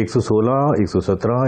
116, 117,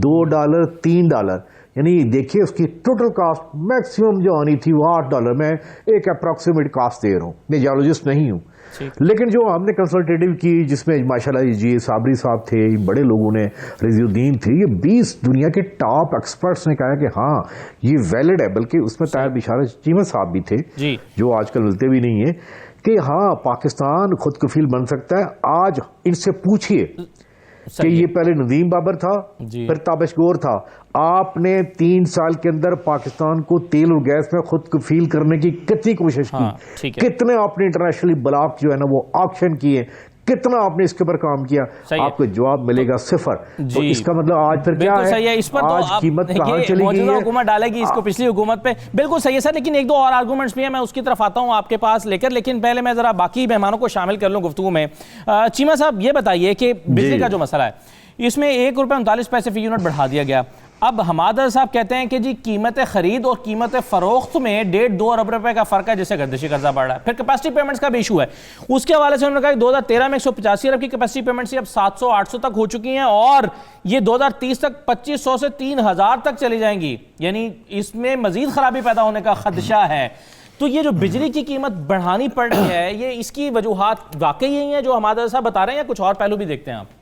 $2, $3, یعنی دیکھیے اس کی ٹوٹل کاسٹ میکسیمم جو آنی تھی وہ $8 میں ایک اپروکسیمیٹ کاسٹ دے رہا ہوں، میں جیولوجسٹ نہیں ہوں، لیکن جو ہم نے کنسلٹیٹو کی جس میں ماشاءاللہ جی صابری صاحب تھے، بڑے لوگوں نے، رضی الدین تھے، یہ 20 دنیا کے ٹاپ ایکسپرٹس نے کہا کہ ہاں یہ ویلڈ ہے، بلکہ اس میں طاہر بشارت چیمہ صاحب بھی تھے جو آج کل ملتے بھی نہیں ہیں، کہ ہاں پاکستان خود کفیل بن سکتا ہے۔ آج ان سے پوچھئے کہ یہ پہلے ندیم بابر تھا، پھر تابش گور تھا، آپ نے 3 سال کے اندر پاکستان کو تیل اور گیس میں خود کفیل کرنے کی کتنی کوشش کی، کتنے آپ نے انٹرنیشنلی بلاک جو ہے نا وہ آکشن کیے، کتنا آپ نے اس کے اوپر کام کیا، آپ کو جواب ملے گا 0۔ تو اس کا مطلب آج پھر کیا ہے، اس پر آج قیمت کہاں چلی گئی ہے، حکومت ڈالے گی اس کو پچھلی حکومت پہ، بالکل صحیح ہے سر، لیکن ایک دو اور آرگومنٹس بھی ہیں، میں اس کی طرف آتا ہوں آپ کے پاس لے کر، لیکن پہلے میں ذرا باقی مہمانوں کو شامل کر لوں گفتگو میں۔ چیمہ صاحب یہ بتائیے کہ بجلی کا جو مسئلہ ہے اس میں $1.39 فی یونٹ بڑھا دیا گیا، اب حماد صاحب کہتے ہیں کہ جی قیمت خرید اور قیمت فروخت میں 1.5-2 ارب روپے کا فرق ہے جس سے گردشی قرضہ بڑھ رہا ہے۔ پھر کیپیسٹی پیمنٹس کا بھی ایشو ہے، اس کے حوالے سے انہوں نے کہا کہ 2013 میں 185 ارب کی کیپیسٹی پیمنٹس اب 700-800 تک ہو چکی ہیں اور یہ 2030 تک 2500 سے 3000 تک چلی جائیں گی، یعنی اس میں مزید خرابی پیدا ہونے کا خدشہ ہے۔ تو یہ جو بجلی کی قیمت بڑھانی پڑ رہی ہے، یہ اس کی وجوہات واقعی یہی ہیں جو حماد صاحب بتا رہے ہیں یا کچھ اور پہلو بھی دیکھتے ہیں آپ؟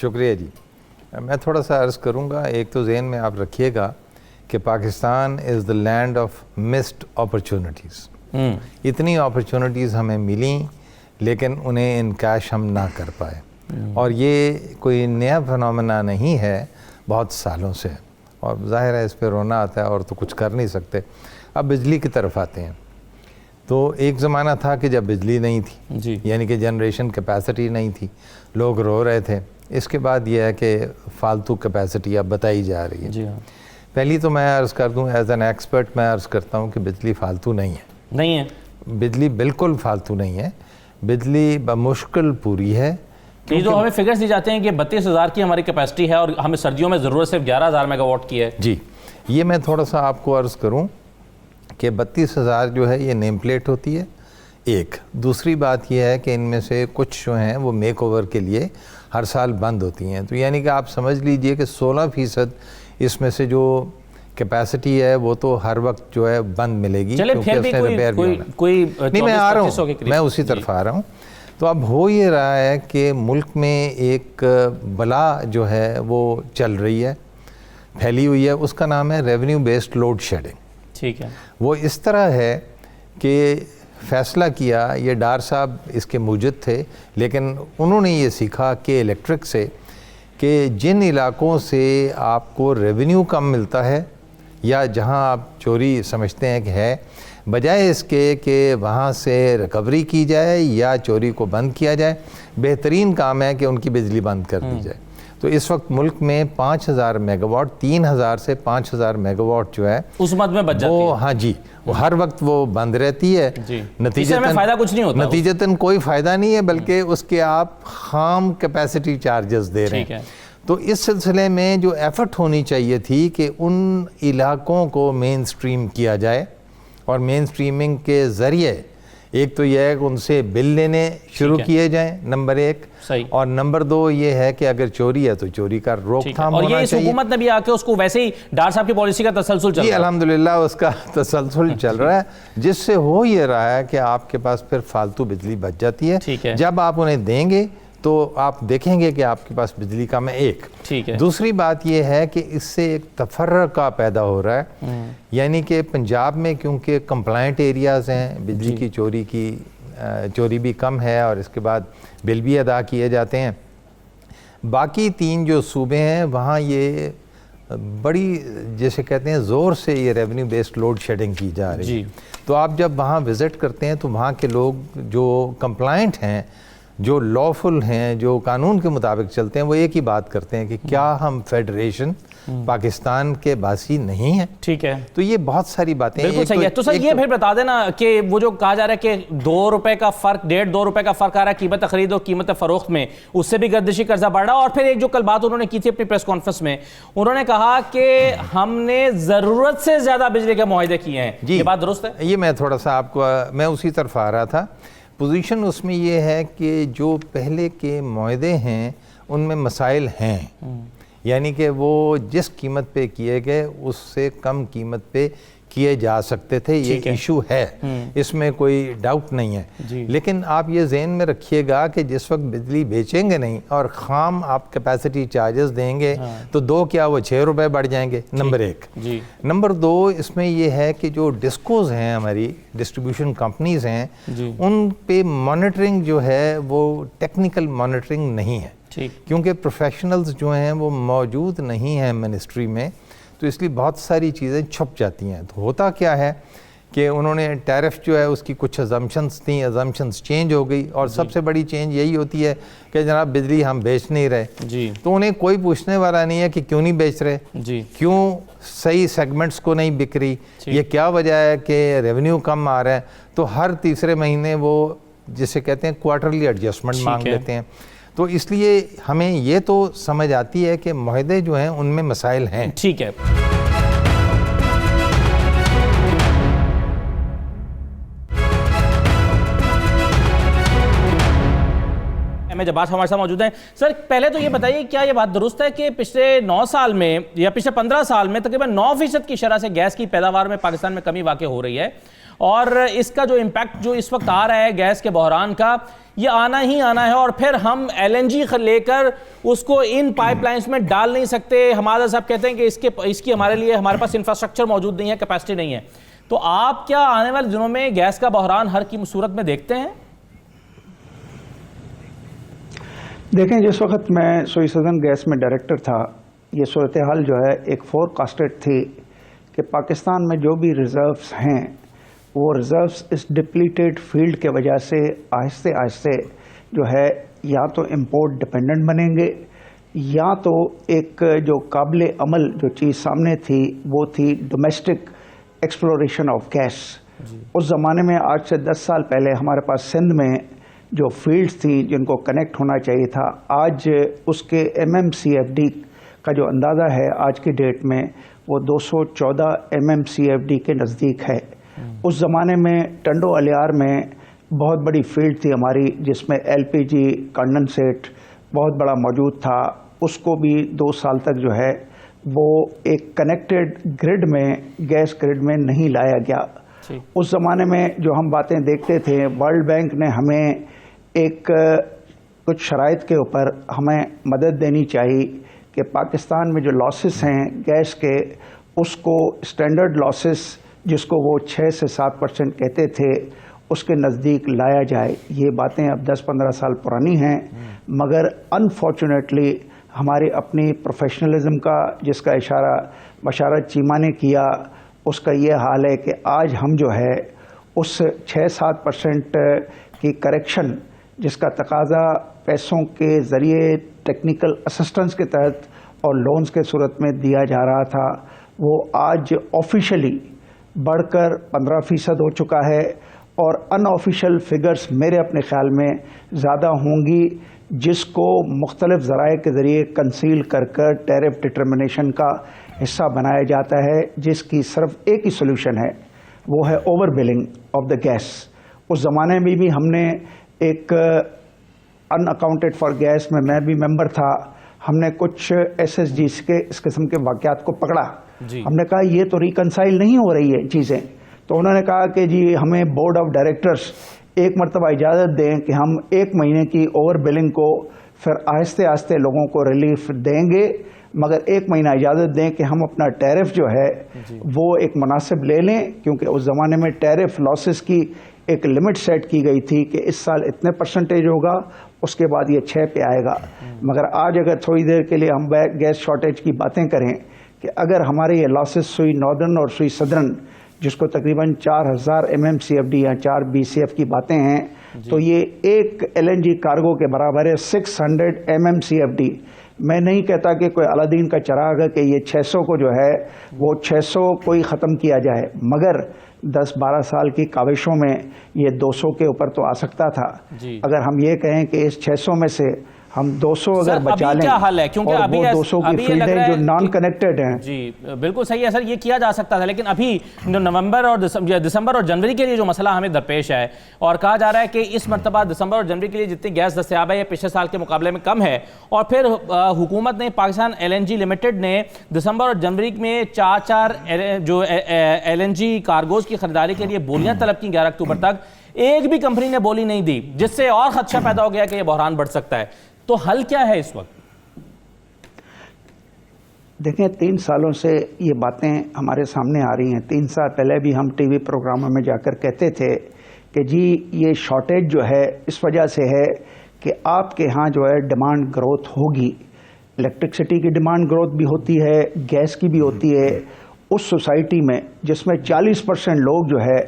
شکریہ جی، میں تھوڑا سا عرض کروں گا۔ ایک تو ذہن میں آپ رکھیے گا کہ پاکستان از دا لینڈ آف مسڈ اپرچونٹیز، اتنی اپرچونٹیز ہمیں ملیں لیکن انہیں انکیش ہم نہ کر پائے، اور یہ کوئی نیا فنومنا نہیں ہے، بہت سالوں سے، اور ظاہر ہے اس پہ رونا آتا ہے اور تو کچھ کر نہیں سکتے۔ اب بجلی کی طرف آتے ہیں، تو ایک زمانہ تھا کہ جب بجلی نہیں تھی، یعنی کہ جنریشن کیپیسٹی نہیں تھی، لوگ رو رہے تھے۔ اس کے بعد یہ ہے کہ فالتو کیپیسٹی اب بتائی جا رہی ہے۔ پہلی تو میں عرض کر دوں ایز این ایکسپرٹ، میں عرض کرتا ہوں کہ بجلی فالتو نہیں ہے، بجلی بالکل فالتو نہیں ہے، بجلی بمشکل پوری ہے۔ یہ جو ہمیں فگرز دی جاتے ہیں کہ 32,000 کی ہماری کیپیسٹی ہے اور ہمیں سردیوں میں ضرورت صرف 11,000 میگا واٹ کی ہے۔ جی، یہ میں تھوڑا سا آپ کو عرض کروں کہ 32,000 جو ہے یہ نیم پلیٹ ہوتی ہے ایک۔ دوسری بات یہ ہے کہ ان میں سے کچھ جو ہیں وہ میک اوور کے لیے ہر سال بند ہوتی ہیں، تو یعنی کہ آپ سمجھ لیجئے کہ 16% اس میں سے جو کیپیسٹی ہے وہ تو ہر وقت جو ہے بند ملے گی، کیونکہ اس نے ریپیئر بھی ہونا۔ نہیں، میں آ رہا ہوں، میں اسی طرف آ رہا ہوں۔ تو اب ہو یہ رہا ہے کہ ملک میں ایک بلا جو ہے وہ چل رہی ہے، پھیلی ہوئی ہے، اس کا نام ہے ریونیو بیسڈ لوڈ شیڈنگ۔ ٹھیک ہے، وہ اس طرح ہے کہ فیصلہ کیا، یہ ڈار صاحب اس کے موجد تھے، لیکن انہوں نے یہ سیکھا کہ الیکٹرک سے کہ جن علاقوں سے آپ کو ریونیو کم ملتا ہے یا جہاں آپ چوری سمجھتے ہیں کہ ہے، بجائے اس کے کہ وہاں سے ریکوری کی جائے یا چوری کو بند کیا جائے، بہترین کام ہے کہ ان کی بجلی بند کر دی جائے۔ تو اس وقت ملک میں 5,000 میگا واٹ، 3,000 سے 5,000 میگا واٹ جو ہے اس مد میں بچ جاتی ہے، ہاں جی، وہ ہر وقت وہ بند رہتی ہے، نتیجتاً کوئی فائدہ نہیں ہے، بلکہ اس کے آپ خام کیپیسٹی چارجز دے رہے ہیں۔ تو اس سلسلے میں جو ایفرٹ ہونی چاہیے تھی کہ ان علاقوں کو مین سٹریم کیا جائے، اور مین سٹریمنگ کے ذریعے ایک تو یہ ہے کہ ان سے بل لینے شروع کیے جائیں، نمبر 1، اور نمبر 2 یہ ہے کہ اگر چوری ہے تو چوری کا روک تھام ہونا چاہیے۔ اور یہ اس حکومت نے بھی آ کے اس کو ویسے ہی ڈار صاحب کی پالیسی کا تسلسل چل رہا ہے، جی الحمدللہ اس کا تسلسل چل رہا ہے، جس سے ہو یہ رہا ہے کہ آپ کے پاس پھر فالتو بجلی بچ جاتی ہے۔ جب آپ انہیں دیں گے تو آپ دیکھیں گے کہ آپ کے پاس بجلی کم ہے، ایک۔ دوسری بات یہ ہے کہ اس سے ایک تفرقہ پیدا ہو رہا ہے، یعنی کہ پنجاب میں کیونکہ کمپلائنٹ ایریاز ہیں، بجلی کی چوری بھی کم ہے اور اس کے بعد بل بھی ادا کیے جاتے ہیں۔ باقی 3 جو صوبے ہیں وہاں یہ بڑی جیسے کہتے ہیں زور سے یہ ریونیو بیسڈ لوڈ شیڈنگ کی جا رہی ہے۔ تو آپ جب وہاں وزٹ کرتے ہیں تو وہاں کے لوگ جو کمپلائنٹ ہیں، جو لافل ہیں، جو قانون کے مطابق چلتے ہیں، وہ ایک ہی بات کرتے ہیں کہ کیا ہم فیڈریشن پاکستان کے باسی نہیں ہیں؟ ٹھیک ہے، تو یہ بہت ساری باتیں ہیں۔ بالکل صحیح ہے۔ تو سر یہ پھر بتا دینا کہ وہ جو کہا جا رہا ہے کہ 2 روپے کا فرق، 1.5-2 روپے کا فرق آ رہا ہے قیمت خرید اور قیمت فروخت میں، اس سے بھی گردشی قرضہ بڑھ رہا ہے۔ اور پھر ایک جو کل بات انہوں نے کی تھی اپنی پریس کانفرنس میں، انہوں نے کہا کہ ہم نے ضرورت سے زیادہ بجلی کے معاہدے کیے ہیں، یہ بات درست ہے؟ یہ میں تھوڑا سا آپ کو، میں اسی طرف آ رہا تھا۔ پوزیشن اس میں یہ ہے کہ جو پہلے کے معاہدے ہیں ان میں مسائل ہیں، یعنی کہ وہ جس قیمت پہ کیے گئے اس سے کم قیمت پہ کیے جا سکتے تھے. یہ ایشو ہے, اس میں کوئی ڈاؤٹ نہیں ہے. لیکن آپ یہ ذہن میں رکھیے گا کہ جس وقت بجلی بیچیں گے نہیں اور خام آپ کیپیسٹی چارجز دیں گے تو دو کیا وہ 6 روپے بڑھ جائیں گے, نمبر 1. نمبر 2 اس میں یہ ہے کہ جو ڈسکوز ہیں, ہماری ڈسٹریبیوشن کمپنیز ہیں, ان پہ مانیٹرنگ جو ہے وہ ٹیکنیکل مانیٹرنگ نہیں ہے, کیونکہ پروفیشنلز جو ہیں وہ موجود نہیں ہیں منسٹری میں, تو اس لیے بہت ساری چیزیں چھپ جاتی ہیں. تو ہوتا کیا ہے کہ انہوں نے ٹیرف جو ہے اس کی کچھ ازمپشنز تھیں, ازمپشنز چینج ہو گئی, اور سب سے بڑی چینج یہی ہوتی ہے کہ جناب بجلی ہم بیچ نہیں رہے. تو انہیں کوئی پوچھنے والا نہیں ہے کہ کیوں نہیں بیچ رہے, کیوں صحیح سیگمنٹس کو نہیں بک رہی, یہ کیا وجہ ہے کہ ریونیو کم آ رہا ہے. تو ہر تیسرے مہینے وہ جسے کہتے ہیں کوارٹرلی ایڈجسٹمنٹ مانگ لیتے ہیں. تو اس لیے ہمیں یہ تو سمجھ آتی ہے کہ معاہدے جو ہیں ان میں مسائل ہیں. ٹھیک ہے. جباس ہمارے ساتھ موجود ہیں. سر پہلے تو یہ بتائیے کیا یہ بات درست ہے کہ پچھلے 9 سال میں یا پچھلے 15 سال میں تقریباً 9% کی شرح سے گیس کی پیداوار میں پاکستان میں کمی واقع ہو رہی ہے, اور اس کا جو امپیکٹ جو اس وقت آ رہا ہے گیس کے بحران کا, یہ آنا ہی آنا ہے, اور پھر ہم LNG لے کر اس کو ان پائپ لائنز میں ڈال نہیں سکتے. ہمارا صاحب کہتے ہیں کہ اس کی ہمارے لیے ہمارے پاس انفراسٹرکچر موجود نہیں ہے, کیپیسٹی نہیں ہے. تو آپ کیا آنے والے دنوں میں گیس کا بحران ہر کی صورت میں دیکھتے ہیں؟ دیکھیں, جس وقت میں سوئی سدرن گیس میں ڈائریکٹر تھا, یہ صورتحال جو ہے ایک فور کاسٹڈ تھی کہ پاکستان میں جو بھی ریزروز ہیں وہ ریزروز اس ڈپلیٹیڈ فیلڈ کے وجہ سے آہستہ آہستہ جو ہے یا تو امپورٹ ڈپینڈنٹ بنیں گے, یا تو ایک جو قابل عمل جو چیز سامنے تھی وہ تھی ڈومیسٹک ایکسپلوریشن آف گیس. اس زمانے میں آج سے 10 سال پہلے ہمارے پاس سندھ میں جو فیلڈز تھیں جن کو کنیکٹ ہونا چاہیے تھا, آج اس کے MMCFD کا جو اندازہ ہے آج کی ڈیٹ میں وہ 214 MMCFD کے نزدیک ہے. اس زمانے میں ٹنڈو الیار میں بہت بڑی فیلڈ تھی ہماری جس میں LPG کنڈنسیٹ بہت بڑا موجود تھا. اس کو بھی 2 سال تک جو ہے وہ ایک کنیکٹڈ گرڈ میں, گیس گرڈ میں نہیں لایا گیا. اس زمانے میں جو ہم باتیں دیکھتے تھے, ورلڈ بینک نے ہمیں ایک کچھ شرائط کے اوپر ہمیں مدد دینی چاہیے کہ پاکستان میں جو لاسز ہیں گیس کے, اس کو اسٹینڈرڈ لاسز جس کو وہ 6 سے 7% کہتے تھے اس کے نزدیک لایا جائے. یہ باتیں اب 10-15 سال پرانی ہیں, مگر انفارچونیٹلی ہماری اپنی پروفیشنلزم کا, جس کا اشارہ بشارت چیمہ نے کیا, اس کا یہ حال ہے کہ آج ہم جو ہے اس 6-7% کی کریکشن جس کا تقاضا پیسوں کے ذریعے ٹیکنیکل اسسٹنس کے تحت اور لونز کے صورت میں دیا جا رہا تھا, وہ آج آفیشلی بڑھ کر 15% ہو چکا ہے, اور ان آفیشیل فگرز میرے اپنے خیال میں زیادہ ہوں گی, جس کو مختلف ذرائع کے ذریعے کنسیل کر ٹیرف ڈٹرمنیشن کا حصہ بنایا جاتا ہے, جس کی صرف ایک ہی سولوشن ہے, وہ ہے overbilling of the gas. اس زمانے میں بھی ہم نے ایک ان اکاؤنٹڈ فار گیس میں بھی ممبر تھا, ہم نے کچھ SSGs کے اس قسم کے واقعات کو پکڑا. ہم نے کہا یہ تو ریکنسائل نہیں ہو رہی ہے چیزیں, تو انہوں نے کہا کہ جی ہمیں بورڈ آف ڈائریکٹرز ایک مرتبہ اجازت دیں کہ ہم 1 مہینے کی اوور بلنگ کو پھر آہستہ آہستہ لوگوں کو ریلیف دیں گے, مگر 1 مہینہ اجازت دیں کہ ہم اپنا ٹیرف جو ہے وہ ایک مناسب لے لیں, کیونکہ اس زمانے میں ٹیرف لاسز کی ایک لمٹ سیٹ کی گئی تھی کہ اس سال اتنے % ہوگا, اس کے بعد یہ 6 پہ آئے گا. مگر آج اگر تھوڑی دیر کے لیے ہم گیس شارٹیج کی باتیں کریں کہ اگر ہمارے یہ لاسز سوئی ناردرن اور سوئی سدرن جس کو تقریباً 4000 MMCFD یا 4 BCF کی باتیں ہیں, تو یہ ایک LNG کارگو کے برابر ہے 600 MMCFD. میں نہیں کہتا کہ کوئی الادین کا چراغ ہے کہ یہ 600 کو جو ہے وہ 600 کوئی ختم کیا جائے, مگر 10-12 سال کی کاوشوں میں یہ 200 کے اوپر تو آ سکتا تھا. اگر ہم یہ کہیں کہ اس 600 میں سے ہم 200 اگر بچا لیں کیا حل ہے؟ کیونکہ اور ابھی وہ 200 کی فیلڈیں جو نان کنیکٹڈ ہیں. جی بالکل صحیح ہے سر، یہ کیا جا سکتا تھا، لیکن ابھی نومبر اور دسمبر اور جنوری کے لیے جو مسئلہ ہمیں درپیش ہے، اور کہا جا رہا ہے کہ اس مرتبہ دسمبر اور جنوری کے لیے جتنی گیس دستیاب ہے یہ پچھلے سال کے مقابلے میں کم ہے، اور پھر حکومت نے پاکستان LNG لمیٹڈ نے دسمبر اور جنوری میں 4 جو LNG کارگوز کی خریداری کے لیے بولیاں طلب کی 11 اکتوبر تک. ایک بھی کمپنی نے بولی نہیں دی، جس سے اور خدشہ پیدا ہو گیا کہ یہ بحران بڑھ سکتا ہے. تو حل کیا ہے اس وقت؟ دیکھیں 3 سالوں سے یہ باتیں ہمارے سامنے آ رہی ہیں. 3 سال پہلے بھی ہم ٹی وی پروگراموں میں جا کر کہتے تھے کہ جی یہ شارٹیج جو ہے اس وجہ سے ہے کہ آپ کے ہاں جو ہے ڈیمانڈ گروتھ ہوگی، الیکٹرکسٹی کی ڈیمانڈ گروتھ بھی ہوتی ہے، گیس کی بھی ہوتی ہے. اس سوسائٹی میں جس میں 40% لوگ جو ہے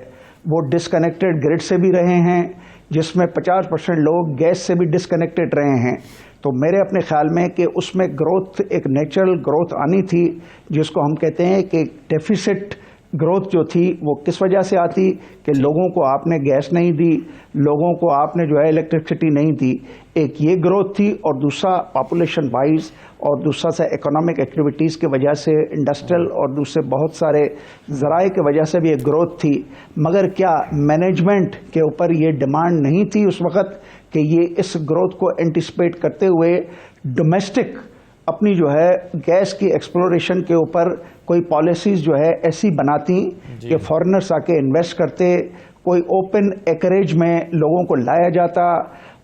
وہ ڈسکنیکٹڈ گرڈ سے بھی رہے ہیں، جس میں 50% لوگ گیس سے بھی ڈسکنیکٹڈ رہے ہیں، تو میرے اپنے خیال میں کہ اس میں گروتھ ایک نیچرل گروتھ آنی تھی، جس کو ہم کہتے ہیں کہ ڈیفیسٹ گروتھ جو تھی وہ کس وجہ سے آتی کہ لوگوں کو آپ نے گیس نہیں دی، لوگوں کو آپ نے جو ہے الیکٹرسٹی نہیں دی. ایک یہ گروتھ تھی، اور دوسرا پاپولیشن وائز، اور دوسرا سے اکنامک ایکٹیویٹیز کی وجہ سے، انڈسٹریل اور دوسرے بہت سارے ذرائع کی وجہ سے بھی ایک گروتھ تھی. مگر کیا مینجمنٹ کے اوپر یہ ڈیمانڈ نہیں تھی اس وقت کہ یہ اس گروتھ کو اینٹیسپیٹ کرتے ہوئے ڈومیسٹک اپنی جو ہے گیس کی ایکسپلوریشن کے اوپر کوئی پالیسیز جو ہے ایسی بناتی کہ فارنرز آ کے انویسٹ کرتے، کوئی اوپن ایکریج میں لوگوں کو لایا جاتا،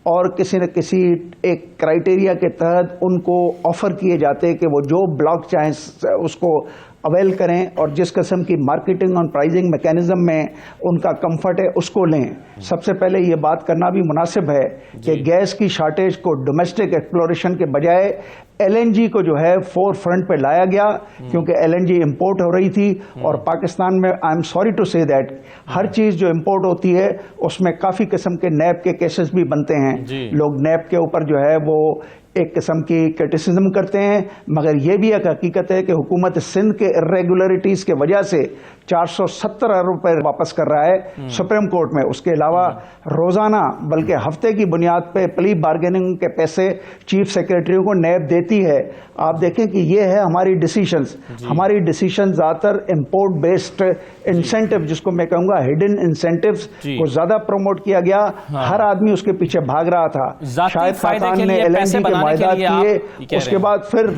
اور کسی نہ کسی ایک کرائیٹیریا کے تحت ان کو آفر کیے جاتے کہ وہ جو بلاک چاہیں اس کو اویل کریں، اور جس قسم کی مارکیٹنگ اور پرائزنگ میکینزم میں ان کا کمفرٹ ہے اس کو لیں. سب سے پہلے یہ بات کرنا بھی مناسب ہے کہ گیس کی شارٹیج کو ڈومیسٹک ایکسپلوریشن کے بجائے LNG کو جو ہے فور فرنٹ پہ لایا گیا، کیونکہ LNG امپورٹ ہو رہی تھی، اور پاکستان میں آئی ایم سوری ٹو سے دیٹ ہر چیز جو امپورٹ ہوتی ہے اس میں کافی قسم کے نیب کے کیسز بھی بنتے ہیں. لوگ نیب کے اوپر جو ہے وہ ایک قسم کی کرٹیسزم کرتے ہیں، مگر یہ بھی ایک حقیقت ہے کہ حکومت سندھ کے ارریگولرٹیز کے وجہ سے 470 ارب روپے واپس کر رہا ہے سپریم کورٹ میں. اس کے علاوہ روزانہ بلکہ ہفتے کی بنیاد پہ پلی بارگیننگ کے پیسے چیف سیکریٹریوں کو نیب دیتی ہے. آپ دیکھیں کہ یہ ہے ہماری ڈیسیشنز. ہماری ڈیسیشن زیادہ تر امپورٹ بیسڈ انسینٹیو، جس کو میں کہوں گا ہڈن انسینٹیوز کو زیادہ پروموٹ کیا گیا. ہر آدمی اس کے پیچھے بھاگ رہا تھا. شاہد خاقان نے LNG کے معاہدات کیے، اس کے بعد پھر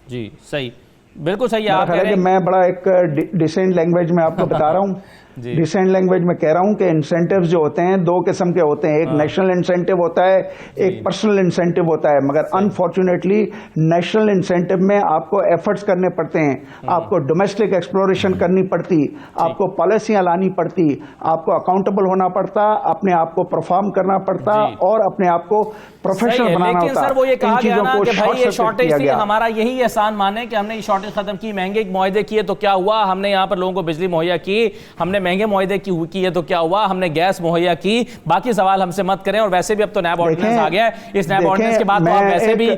جی صحیح، بالکل صحیح. آپ کہہ رہے ہیں کہ میں بڑا ایک ڈیسینٹ لینگویج میں آپ کو بتا رہا ہوں. ڈیسینٹ لینگویج میں کہہ رہا ہوں کہ انسینٹیوز جو ہوتے ہیں 2 قسم کے ہوتے ہیں. ایک نیشنل انسینٹیو ہوتا ہے، ایک پرسنل انسینٹیو ہوتا ہے. مگر انفارچونیٹلی نیشنل انسینٹیو میں آپ کو ایفرٹس کرنے پڑتے ہیں، آپ کو ڈومیسٹک ایکسپلوریشن کرنی پڑتی، آپ کو پالیسیاں لانی پڑتی، آپ کو اکاؤنٹیبل ہونا پڑتا، اپنے آپ کو پرفارم کرنا پڑتا، اور اپنے آپ کو پروفیشنل بنانا ہوتا. لیکن سر وہ یہ کہا گیا نا کہ بھائی یہ شارٹیج تھی، ہمارا یہی احسان مانے کہ ہم نے یہ شارٹیج ختم کی، مہنگے معاہدے کیے تو کیا ہوا، ہم نے یہاں پر لوگوں کو بجلی مہیا کی، ہم نے مہنگے معاہدے کی ہے تو کیا ہوا، ہم نے گیس مہیا کی. باقی سوال ہم سے مت کریں. اور ویسے بھی اب تو نیب آرڈیننس آ گیا ہے، اس نیب آرڈیننس کے بعد تو آپ ویسے بھی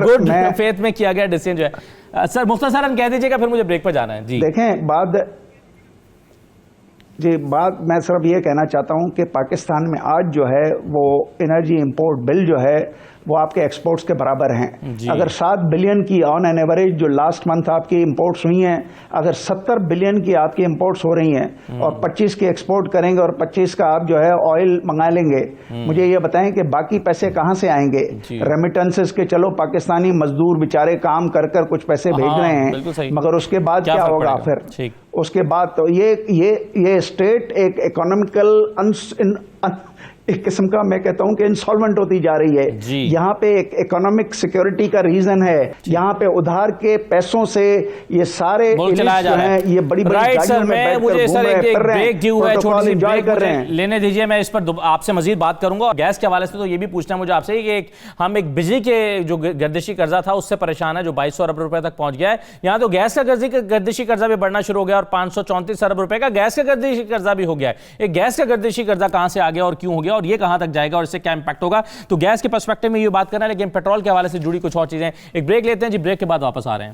گڈ فیتھ میں کیا گیا ڈیسیژن جو ہے. سر مختصراً کہہ دیجیے گا، پھر مجھے بریک پر جانا ہے. جی دیکھیں بات میں صرف یہ کہنا چاہتا ہوں کہ پاکستان میں آج جو ہے وہ انرجی امپورٹ بل جو ہے وہ آپ کے ایکسپورٹس کے برابر ہیں. اگر 7 بلین کی آن این ایوریج جو لاسٹ منتھ آپ کی امپورٹس ہوئی ہیں، اگر 70 بلین کی آپ کی امپورٹس ہو رہی ہیں اور 25 کی ایکسپورٹ کریں گے اور 25 کا آپ جو ہے آئل منگا لیں گے، مجھے یہ بتائیں کہ باقی پیسے کہاں سے آئیں گے؟ ریمیٹنسز کے چلو پاکستانی مزدور بیچارے کام کر کر کچھ پیسے بھیج رہے ہیں، مگر اس کے بعد کیا ہوگا پھر؟ اس کے بعد تو یہ اسٹیٹ ایک اکنامیکل ایک قسم کا میں کہتا ہوں کہ انسالوینٹ ہوتی جا رہی ہے. یہاں پہ ایک اکنامک سیکیورٹی کا ریزن ہے. یہاں پہ ادھار کے پیسوں سے یہ سارے جو ہیں یہ بڑی گاڑیوں میں بیٹھ کر رہے ہیں. لینے دیجئے، میں اس پر آپ سے مزید بات کروں گا. گیس کے حوالے سے تو یہ بھی پوچھنا مجھے آپ سے کہ ہم ایک بجلی کے جو گردشی قرضہ تھا اس سے پریشان ہے جو 2200 ارب روپے تک پہنچ گیا ہے. یہاں تو گیس کا گردشی قرضہ بھی بڑھنا شروع ہو گیا اور 534 ارب روپے کا گیس کا گردشی قرضہ بھی ہو گیا ہے. ایک گیس کا گردشی قرضہ کہاں سے آ گیا اور کیوں ہو گیا اور یہ کہاں تک جائے گا اور اس سے کیا امپیکٹ ہوگا؟ تو گیس کے پرسپیکٹو میں یہ بات کرنا ہے، لیکن پیٹرول کے حوالے سے جڑی کچھ اور چیزیں. ایک بریک لیتے ہیں جی، بریک کے بعد واپس آ رہے ہیں.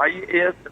IAS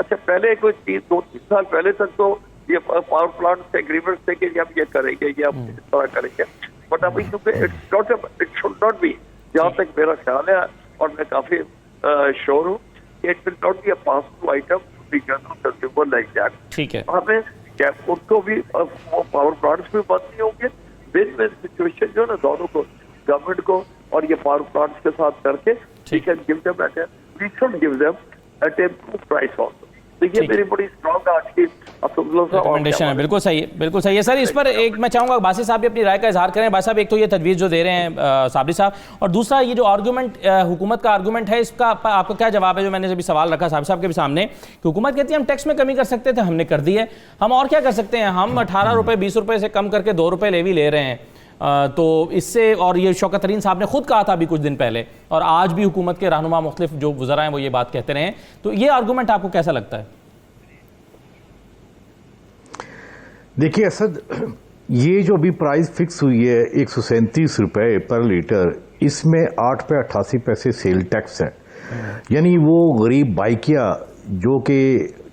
اچھا پہلے کوئی 2-3 سال پہلے تک تو یہ پاور پلانٹ سے ایگریمنٹ تھے کہ ہم یہ کریں گے یہ ہم اس طرح کریں گے, بٹ ابھی کیونکہ اٹ شوڈ ناٹ بی, جہاں تک میرا خیال ہے اور میں کافی شور ہوں کہ it will not be a pass to item to the general consumer like that. ٹھیک ہے, ہمیں ان کو بھی وہ پاور پلانٹس بھی بند نہیں ہوں گے, ون ون سچویشن جو ہے نا دونوں کو, گورنمنٹ کو اور یہ پاور پلانٹس کے ساتھ کر کے we can give them at we should give them at a price also. یہ میری بڑی اسٹرانگ آج کی ریکمنڈیشن ہے. بالکل صحیح ہے, بالکل صحیح ہے سر. اس پر ایک میں چاہوں گا باسی صاحب بھی اپنی رائے کا اظہار کریں. باسی صاحب ایک تو یہ تجویز جو دے رہے ہیں صابری صاحب, اور دوسرا یہ جو آرگومنٹ حکومت کا آرگومنٹ ہے اس کا آپ کا کیا جواب ہے؟ جو میں نے ابھی سوال رکھا صابری صاحب کے بھی سامنے کہ حکومت کہتی ہے ہم ٹیکس میں کمی کر سکتے تھے, ہم نے کر دی ہے, ہم اور کیا کر سکتے ہیں, ہم 18 روپے 20 روپے سے کم کر کے 2 روپے لیوی لے رہے ہیں. تو اس سے, اور یہ شوکت ترین صاحب نے خود کہا تھا ابھی کچھ دن پہلے, اور آج بھی حکومت کے رہنما مختلف جو وزراء ہیں وہ یہ بات کہتے رہے ہیں. تو یہ آرگومنٹ آپ کو کیسا لگتا ہے؟ دیکھیے اسد, یہ جو ابھی پرائز فکس ہوئی ہے 137 روپے پر لیٹر, اس میں 8 پہ 88 پیسے سیل ٹیکس ہے. یعنی وہ غریب بائکیا جو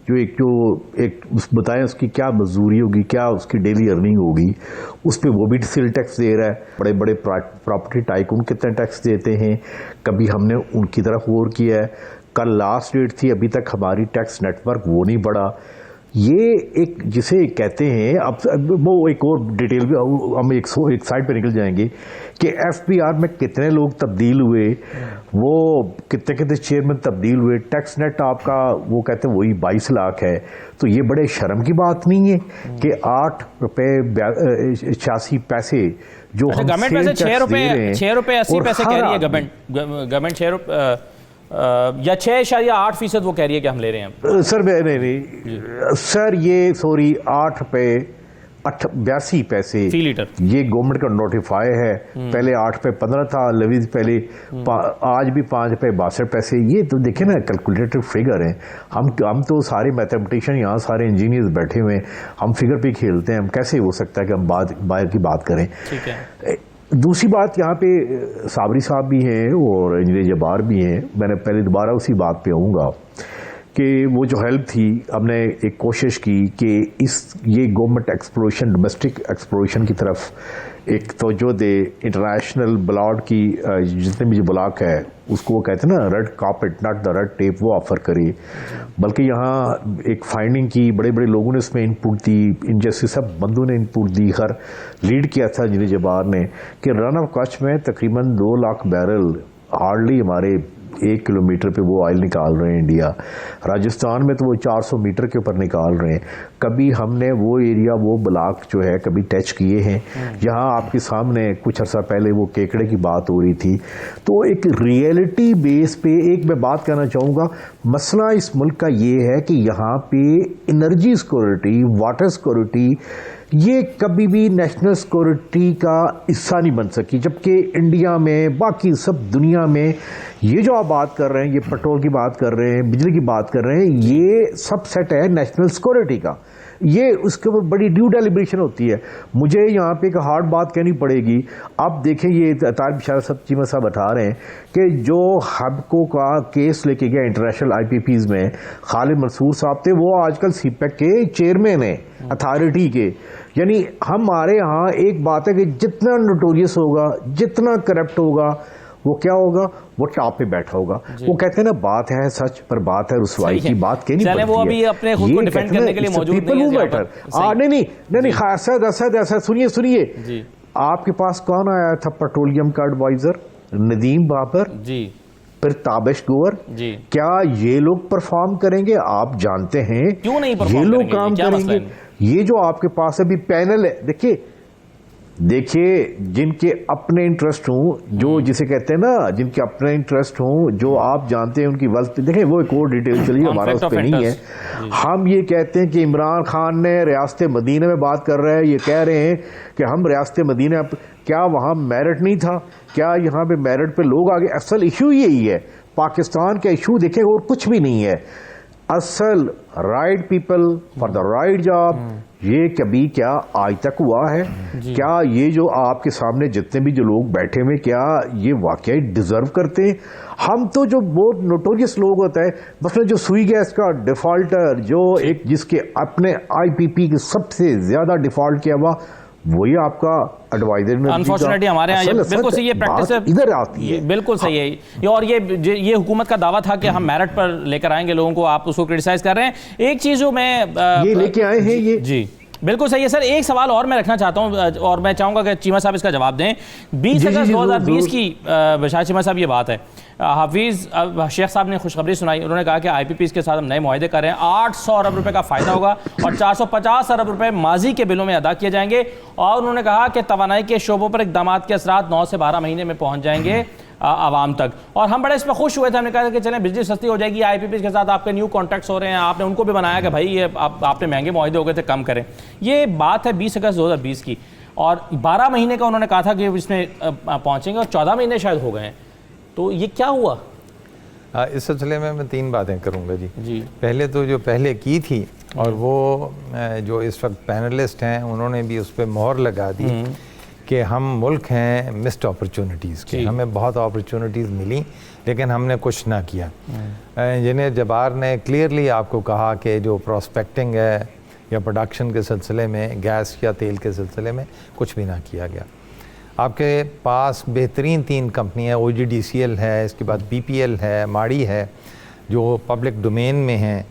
ایک بتائیں اس کی کیا مزدوری ہوگی, کیا اس کی ڈیلی ارننگ ہوگی, اس پہ وہ بھی سیل ٹیکس دے رہا ہے. بڑے بڑے پراپرٹی ٹائکون کتنے ٹیکس دیتے ہیں, کبھی ہم نے ان کی طرف غور کیا ہے. کل لاسٹ ڈیٹ تھی, ابھی تک ہماری ٹیکس نیٹ ورک وہ نہیں بڑھا. یہ ایک جسے کہتے ہیں, اب وہ ایک اور ڈیٹیل بھی ہم ایک سائڈ پہ نکل جائیں گے کہ ایف پی آر میں کتنے لوگ تبدیل ہوئے, وہ کتنے چیئرمین تبدیل ہوئے. ٹیکس نیٹ آپ کا وہ کہتے ہیں وہی 22 لاکھ ہے. تو یہ بڑے شرم کی بات نہیں ہے کہ 8 روپے 86 پیسے جو ہم سیل ٹیکس دے رہے ہیں, 6 روپے 80 پیسے کہہ رہی ہے گورنمنٹ 6 روپے یا 6.8% وہ کہہ رہی ہے کہ ہم لے رہے ہیں. سر نہیں سر, یہ سوری 8 روپے 82 پیسے فی لیٹر یہ گورنمنٹ کا نوٹیفائی ہے. پہلے 8 پہ 15 تھا لیویز پہلے, آج بھی 5 پہ 62 پیسے. یہ تو دیکھیں نا کیلکولیٹڈ فگر ہیں. ہم تو سارے میتھمیٹیشین یہاں سارے انجینئرز بیٹھے ہوئے ہیں, ہم فگر پہ کھیلتے ہیں. ہم کیسے ہو سکتا ہے کہ ہم باہر کی بات کریں. ٹھیک ہے. دوسری بات, یہاں پہ صابری صاحب بھی ہیں اور انجینئر جبار بھی ہیں. میں نے پہلے دوبارہ اسی بات پہ آؤں گا کہ وہ جو ہیلپ تھی, ہم نے ایک کوشش کی کہ یہ گورنمنٹ ایکسپلوریشن, ڈومیسٹک ایکسپلوریشن کی طرف ایک توجہ دے. انٹرنیشنل بلاڈ کی جتنے بھی جو بلاک ہے اس کو وہ کہتے ہیں نا red carpet, not the red tape, وہ آفر کری. بلکہ یہاں ایک فائنڈنگ کی, بڑے بڑے لوگوں نے اس میں انپٹ دی, ان جیسے سب بندوں نے انپٹ دی. ہر لیڈ کیا تھا انجینئر جبار نے کہ رن آف کچھ میں تقریباً 2 لاکھ بیرل ہارڈلی ہمارے 1 کلومیٹر پہ وہ آئل نکال رہے ہیں انڈیا. راجستھان میں تو وہ 400 میٹر کے اوپر نکال رہے ہیں. کبھی ہم نے وہ ایریا, وہ بلاک جو ہے کبھی ٹچ کیے ہیں. یہاں آپ کے سامنے کچھ عرصہ پہلے وہ کیکڑے کی بات ہو رہی تھی. تو ایک ریئلٹی بیس پہ ایک میں بات کرنا چاہوں گا. مسئلہ اس ملک کا یہ ہے کہ یہاں پہ انرجی سیکورٹی, واٹر سیکورٹی, یہ کبھی بھی نیشنل سیکورٹی کا حصہ نہیں بن سکی. جبکہ انڈیا میں, باقی سب دنیا میں یہ جو آپ بات کر رہے ہیں, یہ پیٹرول کی بات کر رہے ہیں, بجلی کی بات کر رہے ہیں, یہ سب سیٹ ہے نیشنل سیکورٹی کا. یہ اس کے اوپر بڑی ڈیو ڈیلیبریشن ہوتی ہے. مجھے یہاں پہ ایک ہارڈ بات کہنی پڑے گی. آپ دیکھیں یہ طارق بشارت صاحب چیمہ صاحب بتا رہے ہیں کہ جو ہبکو کا کیس لے کے گیا انٹرنیشنل آئی پی پیز میں, خالد منصور صاحب تھے, وہ آج کل سی پیک کے چیئرمین ہیں اتھارٹی کے. یعنی ہمارے ہاں ایک بات ہے کہ جتنا نوٹوریس ہوگا, جتنا کرپٹ ہوگا, وہ کیا ہوگا, وہ ٹاپ پہ بیٹھا ہوگا. وہ کہتے ہیں نا بات ہے سچ پر بات ہے رسوائی کی. بات کہنی پڑتی ہے. وہ ابھی اپنے خود کو ڈیفینڈ کرنے کے لیے موجود نہیں ہے. ایسا سنیے, آپ کے پاس کون آیا تھا پیٹرولیم کا ایڈوائزر؟ ندیم بابر جی, پھر تابش گور جی. کیا یہ لوگ پرفارم کریں گے؟ آپ جانتے ہیں کیوں نہیں یہ لوگ کام کریں گے. یہ جو آپ کے پاس ابھی پینل ہے, دیکھیے جن کے اپنے انٹرسٹ ہوں, جو جسے کہتے ہیں نا جن کے اپنے انٹرسٹ ہوں, جو آپ جانتے ہیں ان کی ویلتھ, دیکھیں وہ ایک اور ڈیٹیل چلیے, ہمارا اس پہ نہیں ہے. ہم یہ کہتے ہیں کہ عمران خان نے ریاست مدینہ میں بات کر رہے ہیں, یہ کہہ رہے ہیں کہ ہم ریاست مدینہ, کیا وہاں میرٹ نہیں تھا؟ کیا یہاں پہ میرٹ پہ لوگ آگے؟ اصل ایشو یہی ہے. پاکستان کا ایشو دیکھیں اور کچھ بھی نہیں ہے. اصل right people for the right job, یہ کبھی کیا آج تک ہوا ہے؟ کیا یہ جو آپ کے سامنے جتنے بھی جو لوگ بیٹھے ہوئے کیا یہ واقعی ڈیزرو کرتے ہیں؟ ہم تو جو بہت نوٹوریس لوگ ہوتا ہے، مثلا جو سوئی گیس کا ڈیفالٹر، جو ایک جس کے اپنے آئی پی پی کے سب سے زیادہ ڈیفالٹ کیا ہوا، وہی آپ کا ایڈوائزر میں انفارچونیٹلی ہمارے یہاں بالکل صحیح ہے، پریکٹس ادھر آتی ہے، بالکل صحیح ہے. اور یہ حکومت کا دعویٰ تھا کہ ہم میرٹ پر لے کر آئیں گے لوگوں کو، آپ اس کو کرٹیسائز کر رہے ہیں. ایک چیز جو میں یہ لے کے آئے ہیں یہ جی بالکل صحیح ہے سر. ایک سوال اور میں رکھنا چاہتا ہوں اور میں چاہوں گا کہ چیمہ صاحب اس کا جواب دیں. 20 اگست 2020 کی بشار چیمہ صاحب یہ بات ہے، حافظ شیخ صاحب نے خوشخبری سنائی. انہوں نے کہا کہ آئی پی پیز کے ساتھ ہم نئے معاہدے کر رہے ہیں، 800 ارب روپے کا فائدہ ہوگا اور 450 ارب روپے ماضی کے بلوں میں ادا کیے جائیں گے. اور انہوں نے کہا کہ توانائی کے شعبوں پر اقدامات کے اثرات 9 سے 12 مہینے میں پہنچ جائیں گے عوام تک. اور ہم بڑے اس پہ خوش ہوئے تھے. ہم نے کہا کہ چلیں بجلی سستی ہو جائے گی، آئی پی پیز کے ساتھ آپ کے نیو کانٹریکٹس ہو رہے ہیں، آپ نے ان کو بھی بنایا کہ بھائی یہ آپ نے مہنگے معاہدے ہو گئے تھے کم کریں. یہ بات ہے 20 اگست 2020 کی، اور 12 مہینے کا انہوں نے کہا تھا کہ اس میں پہنچیں گے اور 14 مہینے شاید ہو گئے ہیں. تو یہ کیا ہوا؟ اس سلسلے میں 3 باتیں کروں گا جی. پہلے تو جو پہلے کی تھی، اور وہ جو اس وقت پینلسٹ ہیں انہوں نے بھی اس پہ مہر لگا دی کہ ہم ملک ہیں مسڈ اپرچونٹیز کے، ہمیں بہت اپرچونٹیز ملی لیکن ہم نے کچھ نہ کیا. انجینئر جبار نے کلیئرلی آپ کو کہا کہ جو پراسپیکٹنگ ہے یا پروڈکشن کے سلسلے میں، گیس یا تیل کے سلسلے میں کچھ بھی نہ کیا گیا. آپ کے پاس بہترین 3 کمپنیاں، او جی ڈی سی ایل ہے، اس کے بعد بی پی ایل ہے، ماڑی ہے، جو پبلک ڈومین میں ہیں،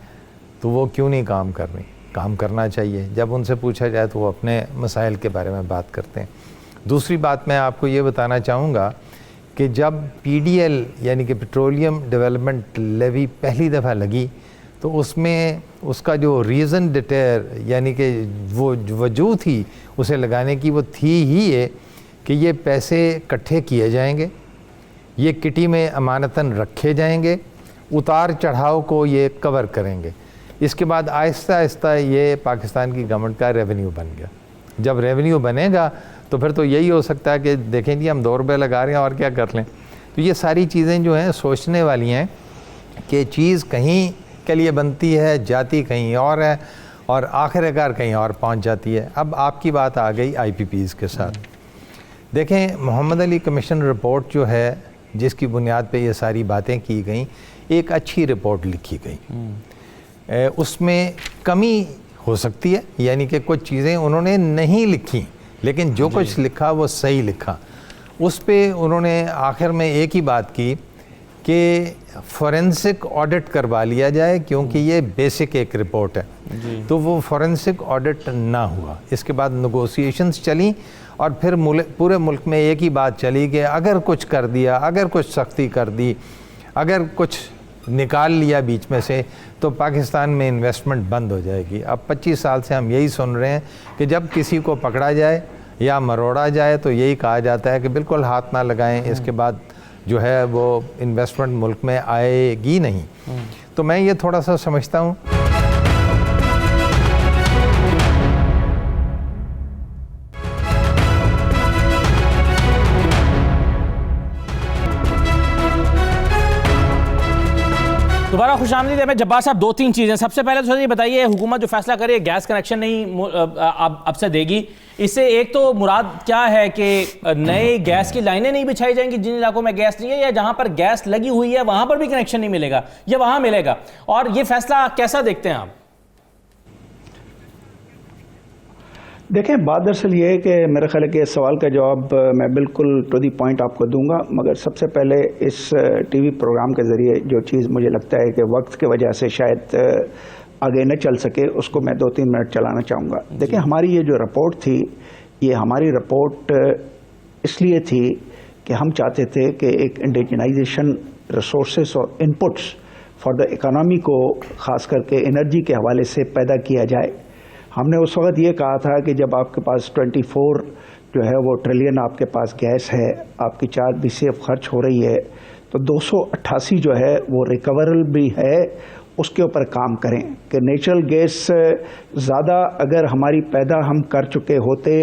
تو وہ کیوں نہیں کام کر رہی؟ کام کرنا چاہیے. جب ان سے پوچھا جائے تو وہ اپنے مسائل کے بارے میں بات کرتے ہیں. دوسری بات میں آپ کو یہ بتانا چاہوں گا کہ جب پی ڈی ایل یعنی کہ پیٹرولیم ڈیولپمنٹ لیوی پہلی دفعہ لگی تو اس میں اس کا جو ریزن ڈیٹیر یعنی کہ وہ وجہ تھی اسے لگانے کی، وہ تھی ہی یہ کہ یہ پیسے اکٹھے کیے جائیں گے، یہ کٹی میں امانتاً رکھے جائیں گے، اتار چڑھاؤ کو یہ کور کریں گے. اس کے بعد آہستہ آہستہ یہ پاکستان کی گورنمنٹ کا ریونیو بن گیا. جب ریونیو بنے گا تو پھر تو یہی ہو سکتا ہے کہ دیکھیں جی ہم 2 روپے لگا رہے ہیں اور کیا کر لیں. تو یہ ساری چیزیں جو ہیں سوچنے والی ہیں کہ چیز کہیں کے لیے بنتی ہے، جاتی کہیں اور ہے، اور آخر کار کہیں اور پہنچ جاتی ہے. اب آپ کی بات آ گئی آئی پی پیز کے ساتھ. دیکھیں محمد علی کمیشن رپورٹ جو ہے جس کی بنیاد پہ یہ ساری باتیں کی گئیں، ایک اچھی رپورٹ لکھی گئی. اس میں کمی ہو سکتی ہے، یعنی کہ کچھ چیزیں انہوں نے نہیں لکھی لیکن جو کچھ لکھا وہ صحیح لکھا. اس پہ انہوں نے آخر میں ایک ہی بات کی کہ فورینسک آڈٹ کروا لیا جائے کیونکہ یہ بیسک ایک رپورٹ ہے. تو وہ فورینسک آڈٹ نہ ہوا. اس کے بعد نیگوسیشنز چلیں اور پھر پورے ملک میں ایک ہی بات چلی کہ اگر کچھ کر دیا، اگر کچھ سختی کر دی، اگر کچھ نکال لیا بیچ میں سے تو پاکستان میں انویسٹمنٹ بند ہو جائے گی. اب 25 سال سے ہم یہی سن رہے ہیں کہ جب کسی کو پکڑا جائے یا مروڑا جائے تو یہی کہا جاتا ہے کہ بالکل ہاتھ نہ لگائیں، اس کے بعد جو ہے وہ انویسٹمنٹ ملک میں آئے گی نہیں. تو میں یہ تھوڑا سا سمجھتا ہوں دوبارہ خوش آمدید. میں جبار صاحب 2-3 چیزیں. سب سے پہلے تو یہ بتائیے حکومت جو فیصلہ کرے گیس کنیکشن نہیں اب سے دے گی، اس سے ایک تو مراد کیا ہے کہ نئے گیس کی لائنیں نہیں بچھائی جائیں گی جن علاقوں میں گیس نہیں ہے، یا جہاں پر گیس لگی ہوئی ہے وہاں پر بھی کنیکشن نہیں ملے گا یا وہاں ملے گا؟ اور یہ فیصلہ کیسا دیکھتے ہیں آپ؟ دیکھیں بات دراصل یہ ہے کہ میرے خیال ہے کہ اس سوال کا جواب میں بالکل ٹو دی پوائنٹ آپ کو دوں گا، مگر سب سے پہلے اس ٹی وی پروگرام کے ذریعے جو چیز مجھے لگتا ہے کہ وقت کی وجہ سے شاید آگے نہ چل سکے اس کو میں 2-3 منٹ چلانا چاہوں گا. دیکھیں ہماری یہ جو رپورٹ تھی، یہ ہماری رپورٹ اس لیے تھی کہ ہم چاہتے تھے کہ ایک انڈیجنائزیشن ریسورسز اور انپٹس فار دا اکانومی کو خاص کر کے انرجی کے حوالے سے پیدا کیا جائے. ہم نے اس وقت یہ کہا تھا کہ جب آپ کے پاس 24 جو ہے وہ ٹریلین آپ کے پاس گیس ہے، آپ کی 4 BCF خرچ ہو رہی ہے، تو 288 جو ہے وہ ریکورل بھی ہے، اس کے اوپر کام کریں کہ نیچرل گیس زیادہ اگر ہماری پیدا ہم کر چکے ہوتے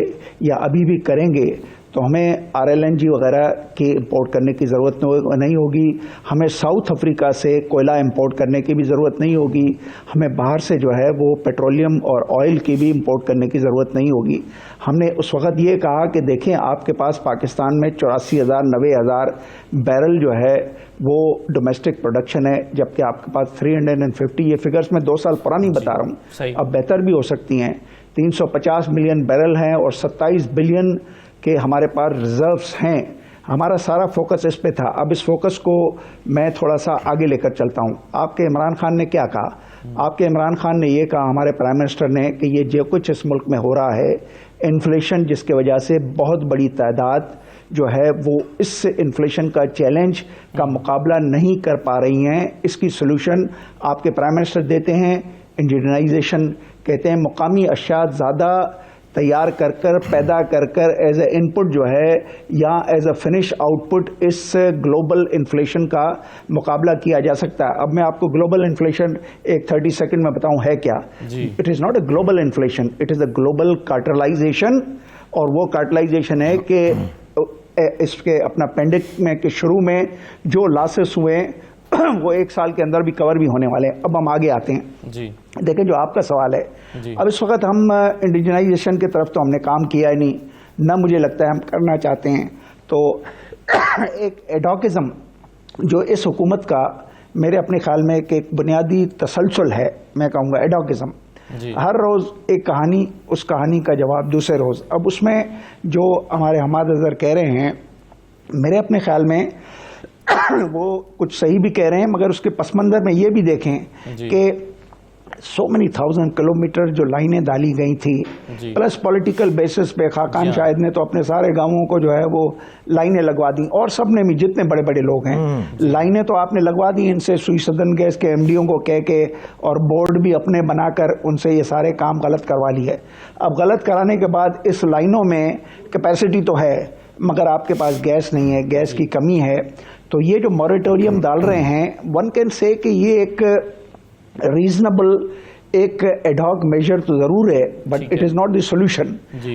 یا ابھی بھی کریں گے تو ہمیں RLNG وغیرہ کی امپورٹ کرنے کی ضرورت نہیں ہوگی. ہمیں ساؤتھ افریقہ سے کوئلہ امپورٹ کرنے کی بھی ضرورت نہیں ہوگی. ہمیں باہر سے جو ہے وہ پیٹرولیم اور آئل کی بھی امپورٹ کرنے کی ضرورت نہیں ہوگی. ہم نے اس وقت یہ کہا کہ دیکھیں آپ کے پاس پاکستان میں 84,000 90,000 بیرل جو ہے وہ ڈومیسٹک پروڈکشن ہے، جبکہ آپ کے پاس 350، یہ فگرز میں 2 سال پرانی بتا رہا ہوں، اب بہتر بھی ہو سکتی ہیں. 350 ملین بیرل ہیں اور 27 بلین کے ہمارے پاس ریزروز ہیں. ہمارا سارا فوکس اس پہ تھا. اب اس فوکس کو میں تھوڑا سا آگے لے کر چلتا ہوں. آپ کے عمران خان نے کیا کہا؟ آپ کے عمران خان نے یہ کہا، ہمارے پرائم منسٹر نے، کہ یہ جو کچھ اس ملک میں ہو رہا ہے، انفلیشن جس کی وجہ سے بہت بڑی تعداد جو ہے وہ اس انفلیشن کا چیلنج کا مقابلہ نہیں کر پا رہی ہیں، اس کی سلوشن آپ کے پرائم منسٹر دیتے ہیں. انڈینائزیشن کہتے ہیں، مقامی اشیاء زیادہ تیار کر کر پیدا کر کر ایز اے ان پٹ جو ہے یا as a finish output اس گلوبل انفلیشن کا مقابلہ کیا جا سکتا ہے. اب میں آپ کو گلوبل انفلیشن ایک 30 سیکنڈ میں بتاؤں ہے کیا. It is not a global inflation, it is a global cartelisation. اور وہ کارٹلائزیشن ہے کہ اس کے اپنا پینڈک میں کے شروع میں جو لاسز ہوئے وہ 1 سال کے اندر بھی کور بھی ہونے والے ہیں. اب ہم آگے آتے ہیں. دیکھیں جو آپ کا سوال ہے، اب اس وقت ہم انڈیجنائزیشن کی طرف تو ہم نے کام کیا ہی نہیں، نہ مجھے لگتا ہے ہم کرنا چاہتے ہیں. تو ایک ایڈاکزم جو اس حکومت کا میرے اپنے خیال میں ایک بنیادی تسلسل ہے، میں کہوں گا ایڈاکزم. ہر روز ایک کہانی، اس کہانی کا جواب دوسرے روز. اب اس میں جو ہمارے حماد اظہر کہہ رہے ہیں، میرے اپنے خیال میں وہ کچھ صحیح بھی کہہ رہے ہیں، مگر اس کے پس منظر میں یہ بھی دیکھیں کہ سو مینی 1000 کلومیٹر جو لائنیں ڈالی گئی تھی، پلس پولیٹیکل بیسس پہ خاقان شاہد نے تو اپنے سارے گاؤں کو جو ہے وہ لائنیں لگوا دیں، اور سب نے بھی، جتنے بڑے بڑے لوگ ہیں لائنیں تو آپ نے لگوا دی ان سے، سوئی سدرن گیس کے MDوں کو کہہ کے، اور بورڈ بھی اپنے بنا کر ان سے یہ سارے کام غلط کروا لی ہے. اب غلط کرانے کے بعد اس لائنوں میں کیپیسٹی تو ہے مگر آپ کے پاس گیس نہیں ہے، گیس کی کمی ہے. تو یہ جو موریٹوریم ڈال رہے ہیں، ون کین سے کہ یہ ایک ریزنبل ایک ایڈ ہاک میجر تو ضرور ہے، but it is not the solution.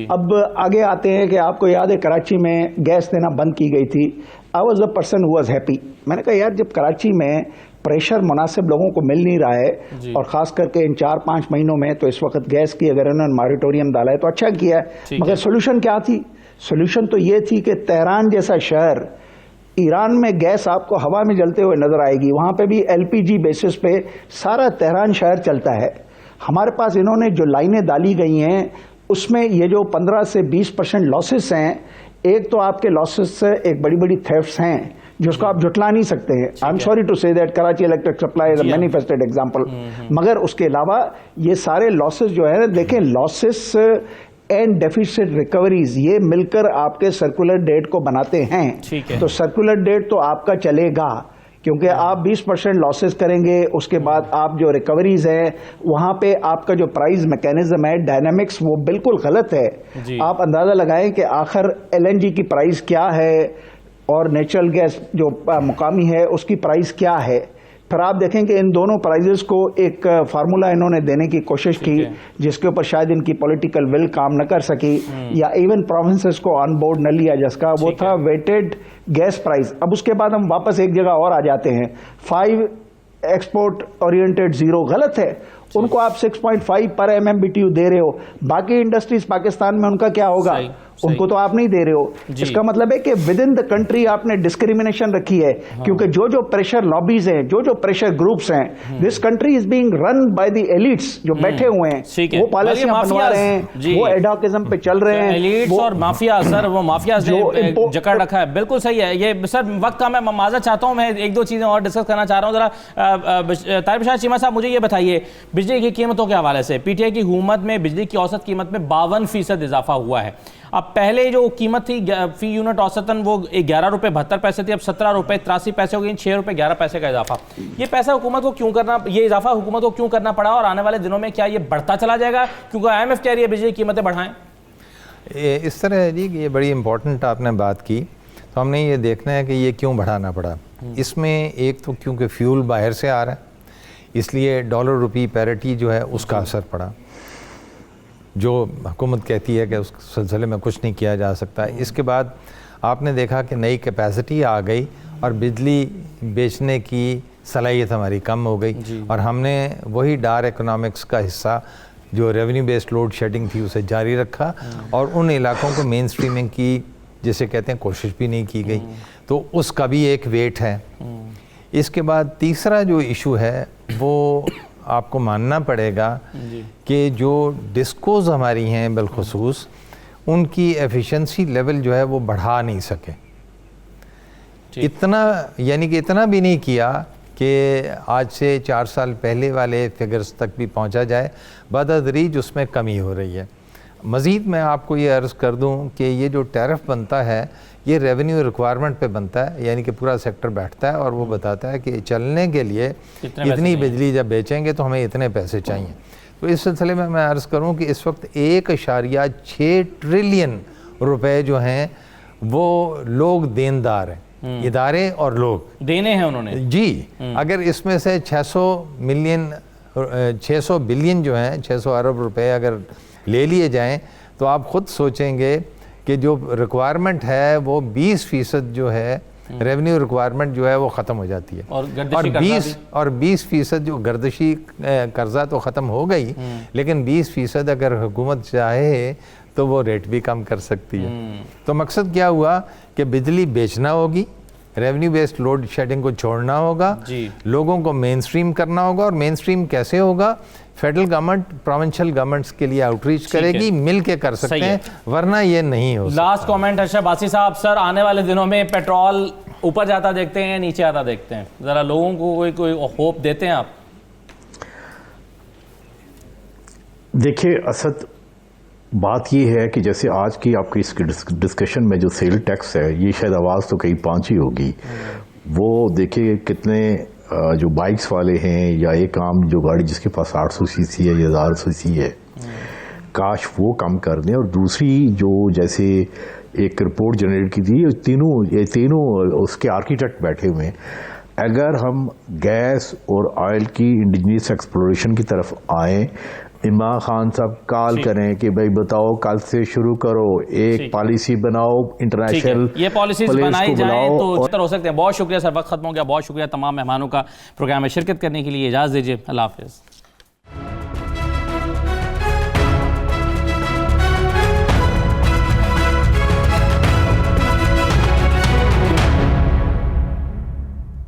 اب آگے آتے ہیں کہ آپ کو یاد ہے کراچی میں گیس دینا بند کی گئی تھی. I was a person who was happy. میں نے کہا یار جب کراچی میں پریشر مناسب لوگوں کو مل نہیں رہا ہے، اور خاص کر کے ان 4-5 مہینوں میں، تو اس وقت گیس کی اگر انہوں نے موریٹوریم ڈالا ہے تو اچھا کیا ہے. مگر سولوشن کیا تھی؟ سولوشن تو یہ تھی کہ تہران جیسا شہر، ایران میں گیس آپ کو ہوا میں جلتے ہوئے نظر آئے گی، وہاں پہ بھی LPG بیسس پہ سارا تہران شہر چلتا ہے. ہمارے پاس انہوں نے جو لائنیں ڈالی گئی ہیں اس میں یہ جو 15 سے 20% لاسز ہیں، ایک تو آپ کے لاسز سے ایک بڑی بڑی تھیفٹس ہیں جس کو آپ جھٹلا نہیں سکتے ہیں. آئی ایم سوری ٹو سے that Karachi electric supply is a manifested example. مگر اس کے علاوہ یہ سارے لاسز جو ہے، دیکھیں لاسز اینڈ ڈیفیسٹ ریکوریز یہ مل کر آپ کے سرکولر ڈیٹ کو بناتے ہیں. تو سرکولر ڈیٹ تو آپ کا چلے گا، کیونکہ آپ 20% لاسز کریں گے، اس کے بعد آپ جو ریکوریز ہیں وہاں پہ آپ کا جو پرائز میکینزم ہے، ڈائنامکس، وہ بالکل غلط ہے. آپ اندازہ لگائیں کہ آخر LNG کی پرائز کیا ہے اور نیچرل گیس جو مقامی ہے اس کی پرائز کیا ہے. پھر آپ دیکھیں کہ ان دونوں پرائزز کو ایک فارمولا انہوں نے دینے کی کوشش کی جس کے اوپر شاید ان کی پولیٹیکل ول کام نہ کر سکی، یا ایون پروونسز کو آن بورڈ نہ لیا جس کا، وہ تھا ویٹڈ گیس پرائز. اب اس کے بعد ہم واپس ایک جگہ اور آ جاتے ہیں، 5 ایکسپورٹ اورینٹڈ 0 غلط ہے. ان کو آپ 6.5 پر MMBTU دے رہے ہو، باقی انڈسٹریز پاکستان میں ان کا کیا ہوگا؟ ان کو تو آپ نہیں دے رہے ہو. اس کا مطلب ہے کہ ود ان دا کنٹری آپ نے ڈسکریمنیشن رکھی ہے، کیونکہ جو پریشر لابیز ہیں، جو پریشر گروپس ہیں، this country is being run by the elites جو بیٹھے ہوئے ہیں، وہ پالیسیاں بنوا رہے ہیں، وہ ایڈاکزم پہ چل رہے ہیں. ایلیٹس اور مافیا، سر وہ مافیاز نے جکڑ رکھا ہے. بالکل صحیح ہے. یہ سر وقت کا میں معذرت چاہتا ہوں، میں 1-2 چیزیں اور ڈسکس کرنا چاہ رہا ہوں. ذرا طاہر بشار چیمہ صاحب مجھے یہ بتائیے، بجلی کی قیمتوں کے حوالے سے پی ٹی آئی کی حکومت میں بجلی کی اوسط قیمت میں 52% اضافہ ہوا ہے. اب پہلے جو قیمت تھی فی یونٹ اوسطاً وہ 11 روپے 72 پیسے تھی، اب 17 روپے 83 پیسے ہو گئی، 6 روپے 11 پیسے کا اضافہ. یہ پیسہ حکومت کو کیوں کرنا، یہ اضافہ حکومت کو کیوں کرنا پڑا، اور آنے والے دنوں میں کیا یہ بڑھتا چلا جائے گا؟ کیونکہ IMF کہہ رہی ہے بجلی کی قیمتیں بڑھائیں. اس طرح ہے جی کہ یہ بڑی امپورٹنٹ آپ نے بات کی. تو ہم نے یہ دیکھنا ہے کہ یہ کیوں بڑھانا پڑا. اس میں ایک تو کیونکہ فیول باہر سے آ رہا ہے، اس لیے ڈالر روپی پیرٹی جو ہے اس کا اثر پڑا. جو حکومت کہتی ہے کہ اس سلسلے میں کچھ نہیں کیا جا سکتا. اس کے بعد آپ نے دیکھا کہ نئی کیپیسٹی آ گئی اور بجلی بیچنے کی صلاحیت ہماری کم ہو گئی, اور ہم نے وہی ڈار اکنامکس کا حصہ جو ریونیو بیسڈ لوڈ شیڈنگ تھی اسے جاری رکھا, اور ان علاقوں کو مین سٹریمنگ کی جسے کہتے ہیں کوشش بھی نہیں کی گئی, تو اس کا بھی ایک ویٹ ہے. اس کے بعد تیسرا جو ایشو ہے وہ آپ کو ماننا پڑے گا کہ جو ڈسکوز ہماری ہیں بالخصوص ان کی ایفیشنسی لیول جو ہے وہ بڑھا نہیں سکے. اتنا یعنی کہ اتنا بھی نہیں کیا کہ آج سے 4 سال پہلے والے فگرز تک بھی پہنچا جائے, بتدریج اس میں کمی ہو رہی ہے. مزید میں آپ کو یہ عرض کر دوں کہ یہ جو ٹیرف بنتا ہے یہ ریونیو ریکوائرمنٹ پہ بنتا ہے, یعنی کہ پورا سیکٹر بیٹھتا ہے اور وہ بتاتا ہے کہ چلنے کے لیے اتنی بجلی جب بیچیں گے تو ہمیں اتنے پیسے چاہیے. تو اس سلسلے میں عرض کروں کہ اس وقت 1.6 ٹریلین روپے جو ہیں وہ لوگ دیندار ہیں, ادارے اور لوگ دینے ہیں انہوں نے. جی, اگر اس میں سے 600 بلین جو ہیں 600 ارب روپے اگر لے لیے جائیں تو آپ خود سوچیں گے کہ جو ریکوائرمنٹ ہے وہ 20% جو ہے ریونیو ریکوائرمنٹ جو ہے وہ ختم ہو جاتی ہے, اور 20% جو گردشی قرضہ تو ختم ہو گئی, لیکن 20% اگر حکومت چاہے تو وہ ریٹ بھی کم کر سکتی ہے. تو مقصد کیا ہوا کہ بجلی بیچنا ہوگی, ریونیو بیسڈ لوڈ شیڈنگ کو چھوڑنا ہوگا, لوگوں کو مین سٹریم کرنا ہوگا, اور مین سٹریم کیسے ہوگا؟ فیڈرل گورنمنٹ پروونشل گورنمنٹس کے لیے آؤٹ ریچ کرے گی, مل کے کر سکتے ہیں, ورنہ یہ نہیں ہو سکتا. لاسٹ کامنٹ ارشد عباسی صاحب, سر آنے والے دنوں میں پیٹرول اوپر جاتا دیکھتے ہیں نیچے آتا دیکھتے ہیں, ذرا لوگوں کو کوئی ہوپ دیتے ہیں آپ؟ دیکھیں اسد, بات یہ ہے کہ جیسے آج کی آپ کی اس ڈسکشن میں جو سیل ٹیکس ہے یہ شاید آواز تو کہیں پہنچی ہوگی, وہ دیکھیں کتنے جو بائکس والے ہیں یا ایک عام جو گاڑی جس کے پاس 800 سی سی ہے یا 1000 سی سی ہے, کاش وہ کم کر دیں. اور دوسری جو جیسے ایک رپورٹ جنریٹ کی تھی, یہ تینوں اس کے آرکیٹیکٹ بیٹھے ہوئے ہیں, اگر ہم گیس اور آئل کی انڈیجنس ایکسپلوریشن کی طرف آئیں, عمران خان صاحب کال کریں کہ بھائی بتاؤ کل سے شروع کرو, ایک پالیسی بناؤ انٹرنیشنل, یہ پالیسیز بنائی جائیں تو بہتر ہو سکتے ہیں. بہت شکریہ سر, وقت ختم ہو گیا. بہت شکریہ تمام مہمانوں کا پروگرام میں شرکت کرنے کے لیے. اجازت دیجیے, اللہ حافظ.